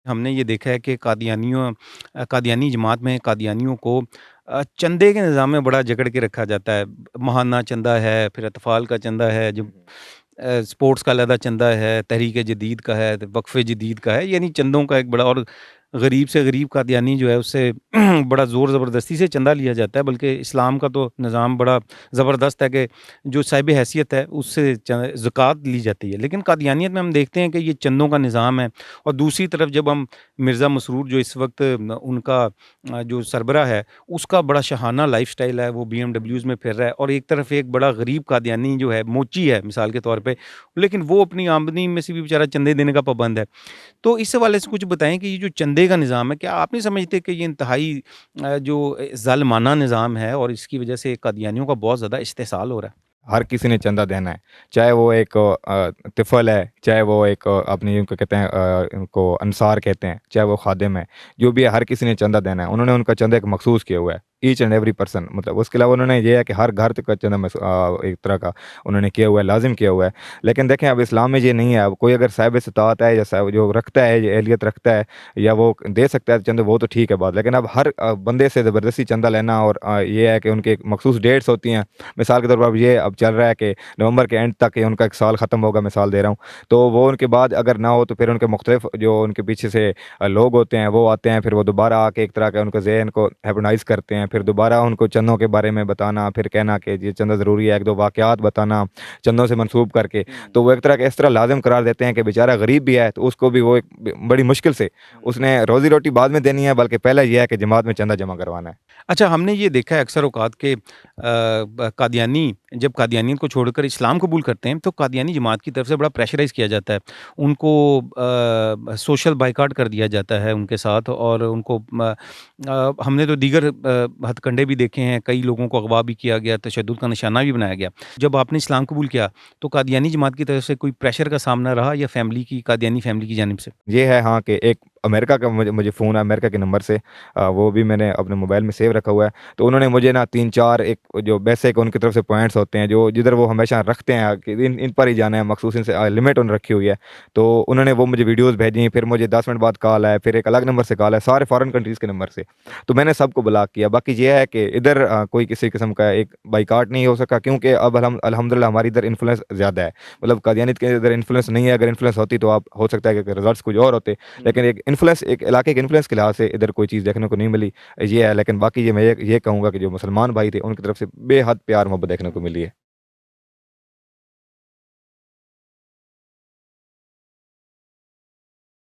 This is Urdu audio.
ہم نے یہ دیکھا ہے کہ قادیانی جماعت میں قادیانیوں کو چندے کے نظام میں بڑا جکڑ کے رکھا جاتا ہے۔ ماہانہ چندہ ہے، پھر اطفال کا چندہ ہے، جو اسپورٹس کا علیحدہ چندہ ہے، تحریک جدید کا ہے، وقف جدید کا ہے، یعنی چندوں کا ایک بڑا، اور غریب سے غریب قادیانی جو ہے اس سے بڑا زور زبردستی سے چندہ لیا جاتا ہے، بلکہ اسلام کا تو نظام بڑا زبردست ہے کہ جو صاحب حیثیت ہے اس سے زکوٰۃ لی جاتی ہے۔ لیکن قادیانیت میں ہم دیکھتے ہیں کہ یہ چندوں کا نظام ہے، اور دوسری طرف جب ہم مرزا مسرور جو اس وقت ان کا جو سربراہ ہے، اس کا بڑا شاہانہ لائف سٹائل ہے، وہ بی ایم ڈبلیوز میں پھر رہا ہے، اور ایک طرف ایک بڑا غریب قادیانی جو ہے موچی ہے مثال کے طور پہ، لیکن وہ اپنی آمدنی میں سے بھی بیچارہ چندے دینے کا پابند ہے۔ تو اس حوالے سے کچھ بتائیں کہ یہ جو چندے کا نظام ہے، کیا آپ نہیں سمجھتے کہ یہ انتہائی جو ظالمانہ نظام ہے، اور اس کی وجہ سے قادیانیوں کا بہت زیادہ استحصال ہو رہا ہے؟ ہر کسی نے چندہ دینا ہے، چاہے وہ ایک طفل ہے، چاہے وہ ایک اپنی ان کو کہتے ہیں ان کو انصار کہتے ہیں، چاہے وہ خادم ہے، جو بھی ہے ہر کسی نے چندہ دینا ہے۔ انہوں نے ان کا چندہ ایک مخصوص کیا ہوا ہے، ایچ اینڈ ایوری پرسن، مطلب اس کے علاوہ انہوں نے یہ ہے کہ ہر گھر تک کا چندہ ایک طرح کا انہوں نے کیا ہوا ہے، لازم کیا ہوا ہے۔ لیکن دیکھیں اب اسلام میں یہ نہیں ہے، اب کوئی اگر صاحب استطاعت ہے یا صاحب جو رکھتا ہے، یہ اہلیت رکھتا ہے یا وہ دے سکتا ہے چندہ، وہ تو ٹھیک ہے بات، لیکن اب ہر بندے سے زبردستی چندہ لینا، اور یہ ہے کہ ان کے مخصوص ڈیٹس ہوتی ہیں، مثال کے طور پر اب یہ اب چل رہا ہے کہ نومبر کے اینڈ تک ان کا ایک سال ختم ہوگا، مثال دے رہا ہوں، تو وہ ان کے بعد اگر نہ ہو تو پھر ان کے مختلف جو ان کے پیچھے سے لوگ ہوتے ہیں وہ آتے ہیں، پھر وہ دوبارہ آ کے ایک طرح کا ان کا ذہن کو ہیپنائز کرتے ہیں، پھر دوبارہ ان کو چندوں کے بارے میں بتانا، پھر کہنا کہ یہ چندہ ضروری ہے، ایک دو واقعات بتانا چندوں سے منسوب کر کے، تو وہ ایک طرح کا اس طرح لازم قرار دیتے ہیں کہ بیچارہ غریب بھی ہے تو اس کو بھی وہ ایک بڑی مشکل سے اس نے روزی روٹی بعد میں دینی ہے، بلکہ پہلے یہ ہے کہ جماعت میں چندہ جمع کروانا ہے۔ اچھا، ہم نے یہ دیکھا ہے اکثر اوقات کہ قادیانی جب قادیانیت کو چھوڑ کر اسلام قبول کرتے ہیں تو قادیانی جماعت کی طرف سے بڑا پریشرائز کیا جاتا ہے، ان کو سوشل بائیکاٹ کر دیا جاتا ہے ان کے ساتھ، اور ان کو ہم نے تو دیگر ہتھ کنڈے بھی دیکھے ہیں، کئی لوگوں کو اغوا بھی کیا گیا، تشدد کا نشانہ بھی بنایا گیا۔ جب آپ نے اسلام قبول کیا تو قادیانی جماعت کی طرف سے کوئی پریشر کا سامنا رہا، یا قادیانی فیملی کی جانب سے؟ یہ ہے ہاں کہ ایک امریکہ کا مجھے فون ہے امریکہ کے نمبر سے، وہ بھی میں نے اپنے موبائل میں سیو رکھا ہوا ہے، تو انہوں نے مجھے نا 3-4 ایک جو بیسک ان کی طرف سے پوائنٹس ہوتے ہیں جو جدھر وہ ہمیشہ رکھتے ہیں کہ ان پر ہی جانا ہے، مخصوص ان سے لمٹ انہوں نے رکھی ہوئی ہے، تو انہوں نے وہ مجھے ویڈیوز بھیجی، پھر مجھے 10 منٹ بعد کال ہے، پھر ایک الگ نمبر سے کال ہے، سارے فارن کنٹریز کے نمبر سے، تو میں نے سب کو بلاک کیا۔ باقی یہ ہے کہ ادھر کوئی کسی قسم کا ایک بائیکاٹ نہیں ہو سکا، کیونکہ اب الحمدللہ ہماری ادھر انفلوئنس زیادہ ہے، مطلب قادیانیت کے ادھر انفلوئنس نہیں ہے، اگر انفلوئنس ہوتی تو آپ ہو سکتا ہے کہ رزلٹس کچھ اور ہوتے، لیکن ایک انفلوئنس ایک علاقے کے انفلوئنس کے لحاظ سے ادھر کوئی چیز دیکھنے کو نہیں ملی، یہ ہے۔ لیکن باقی یہ میں یہ کہوں گا کہ جو مسلمان بھائی تھے ان کی طرف سے بے حد پیار محبت دیکھنے کو ملی ہے۔